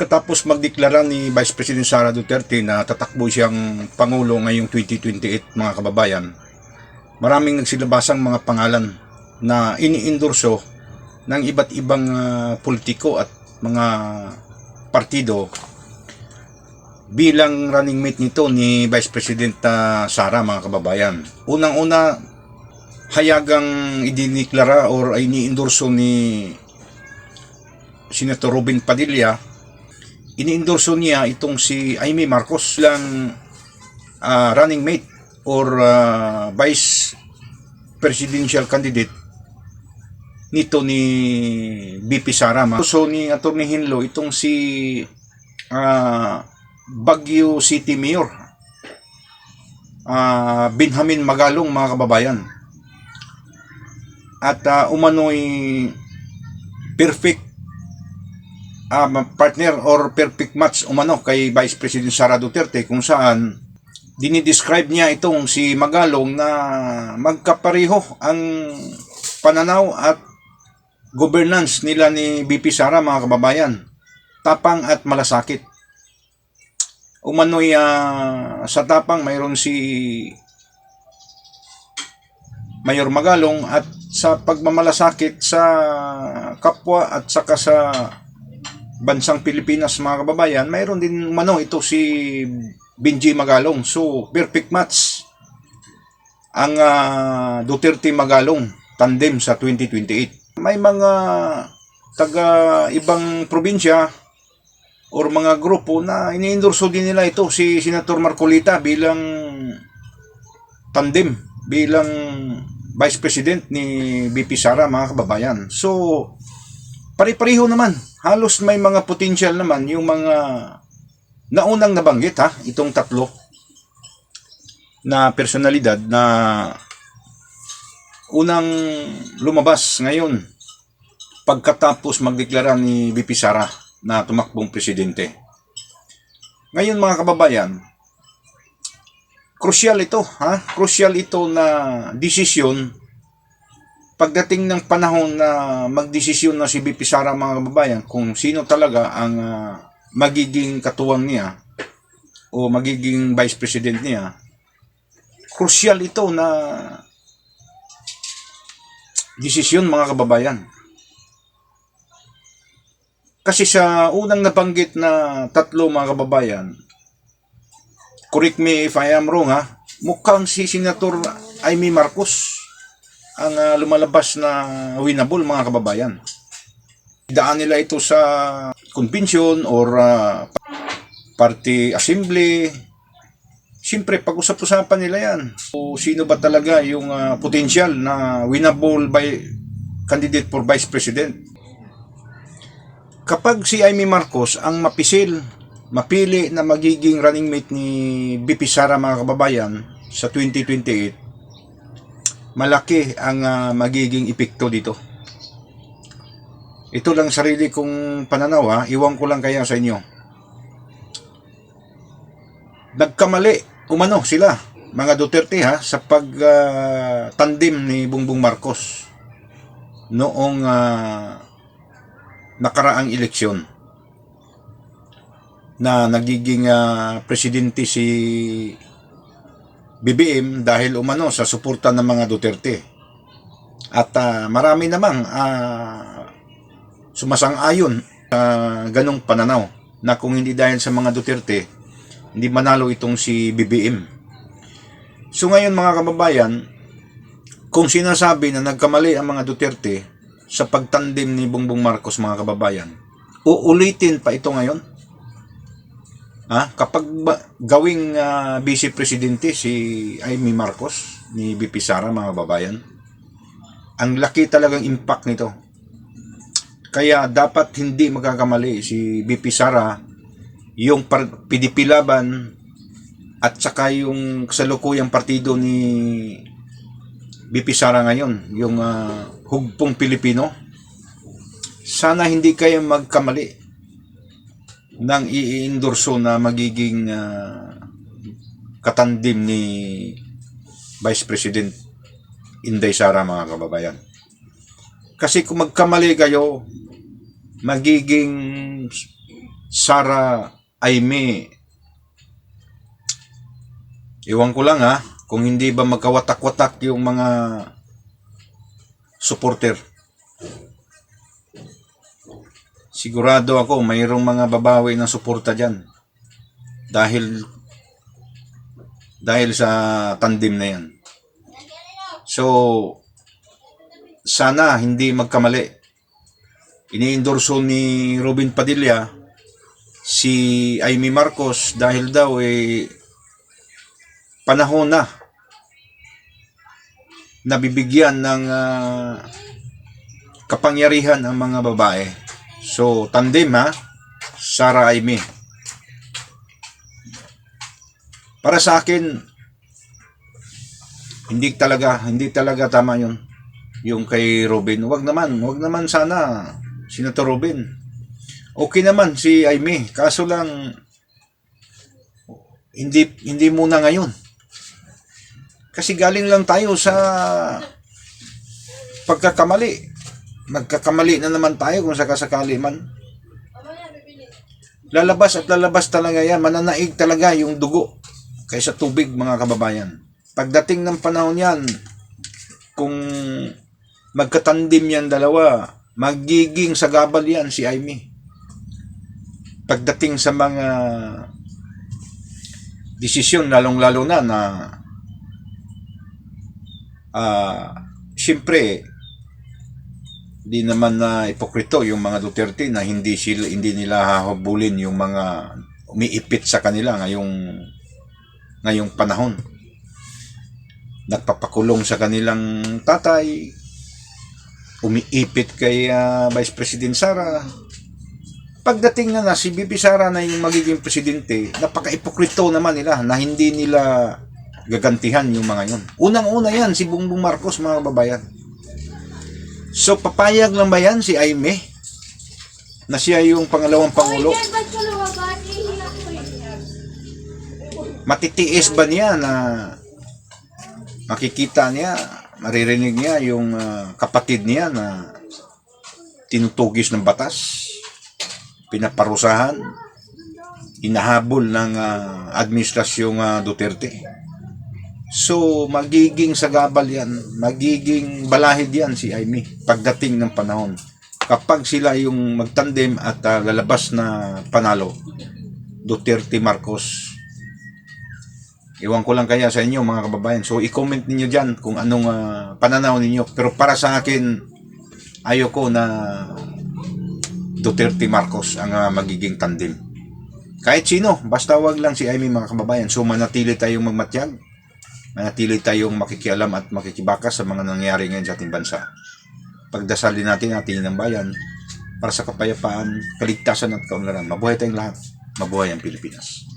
Pagkatapos magdeklara ni Vice President Sara Duterte na tatakbo siyang Pangulo ngayong 2028, mga kababayan, maraming nagsilabasang mga pangalan na iniendorso ng iba't ibang politiko at mga partido bilang running mate nito ni Vice President Sara, mga kababayan. Unang-una, hayagang idineklara or iniendorso ni Senator Robin Padilla, iniendorso niya itong si Amy Marcos lang running mate or vice presidential candidate nito ni BP Sara. So ni Atty. Hinlo itong si Baguio City Mayor Benjamin Magalong, mga kababayan. At umano'y perfect partner or perfect match umano kay Vice President Sara Duterte, kung saan dinidescribe niya itong si Magalong na magkapareho ang pananaw at governance nila ni BP Sara, mga kababayan. Tapang at malasakit. Umano'y sa tapang mayroon si Mayor Magalong, at sa pagmamalasakit sa kapwa at saka sa bansang Pilipinas, mga kababayan, mayroon din umano ito si Benji Magalong. So perfect match ang Duterte Magalong tandem sa 2028. May mga taga ibang probinsya or mga grupo na iniendorso din nila ito si Senator Marcolita bilang tandem, bilang Vice President ni BP Sara, mga kababayan. So pare-pareho naman, halos may mga potential naman yung mga naunang nabanggit, itong tatlo na personalidad na unang lumabas ngayon pagkatapos magdeklara ni BP Sara na tumakbong presidente. Ngayon, mga kababayan, crucial ito, crucial ito na desisyon pagdating ng panahon na magdesisyon na si BP Sara, mga kababayan, kung sino talaga ang magiging katuwang niya o magiging vice president niya. Crucial ito na desisyon, mga kababayan. Kasi sa unang nabanggit na tatlo, mga kababayan, correct me if I am wrong, mukhang si Senator Amy Marcos ang lumalabas na winnable, mga kababayan. Idaan nila ito sa convention or party assembly. Siyempre, pag-usap-usapan nila yan. So, sino ba talaga yung potential na winnable by candidate for vice president? Kapag si Amy Marcos ang mapili na magiging running mate ni BP Sara, mga kababayan, sa 2028, malaki ang magiging epekto dito. Ito lang sarili kong pananaw, iwan ko lang kaya sa inyo. Nagkamali umano sila, mga Duterte, sa pag-tandem ni Bongbong Marcos noong nakaraang eleksyon na nagiging presidente si BBM dahil umano sa suporta ng mga Duterte. At marami namang sumasang-ayon sa ganong pananaw na kung hindi dahil sa mga Duterte, hindi manalo itong si BBM. So ngayon, mga kababayan, kung sinasabi na nagkamali ang mga Duterte sa pagtandem ni Bongbong Marcos, mga kababayan, uulitin pa ito ngayon? Kapag gawing vice presidente si Amy Marcos ni BP Sara, mga kababayan, ang laki talagang impact nito. Kaya dapat hindi magkakamali si BP Sara, yung PDP Laban at saka yung kasalukuyang partido ni BP Sara ngayon, yung Hugpong Pilipino. Sana hindi kayo magkamali nang i-endorso na magiging katandim ni Vice President Inday Sara, mga kababayan. Kasi kung magkamali kayo, magiging Sara Aimee, iwan ko lang kung hindi ba magkawatak-watak yung mga supporter. Sigurado ako mayroong mga babawi ng suporta dyan dahil sa tandem na yan. So, sana hindi magkamali. Ini-endorso ni Robin Padilla si Amy Marcos dahil daw panahon na nabibigyan ng kapangyarihan ang mga babae. So, tandem Sara Aimee. Para sa akin, hindi talaga tama yun. Yung kay Robin. Wag naman sana, Senator Robin. Okay naman si Aimee. Kaso lang, hindi muna ngayon. Kasi galing lang tayo sa pagkakamali. Magkakamali na naman tayo kung sakasakali man. Lalabas talaga yan. Mananaig talaga yung dugo kaysa tubig, mga kababayan. Pagdating ng panahon yan, kung magkatandim yan dalawa, magiging sagabal yan si Aimee. Pagdating sa mga desisyon, lalong-lalo na siyempre, di naman na ipokrito yung mga Duterte na hindi nila hahabulin yung mga umiipit sa kanila ngayong panahon. Nagpapakulong sa kanilang tatay, umiipit kay Vice President Sara. Pagdating na si BP Sara na yung magiging presidente, napaka-ipokrito naman nila na hindi nila gagantihan yung mga yun. Unang-una yan, si Bongbong Marcos, mga kababayan. So, papayag lang ba yan si Aimee na siya yung pangalawang pangulo? Matitiis ba niya na makikita niya, maririnig niya yung kapatid niya na tinutugis ng batas, pinaparusahan, inahabol ng administrasyong Duterte? So, magiging sagabal yan, magiging balahid yan si Aimee pagdating ng panahon. Kapag sila yung magtandem at lalabas na panalo, Duterte Marcos. Iwan ko lang kaya sa inyo, mga kababayan. So, i-comment niyo dyan kung anong pananaw ninyo. Pero para sa akin, ayoko na Duterte Marcos ang magiging tandem. Kahit sino, basta wag lang si Aimee, mga kababayan. So, manatili tayong magmatyag. Manatili tayong makikialam at makikibakas sa mga nangyayari ngayon sa ating bansa. Pagdasalin natin ng bayan para sa kapayapaan, kaligtasan at kaunlaran. Mabuhay tayong lahat. Mabuhay ang Pilipinas.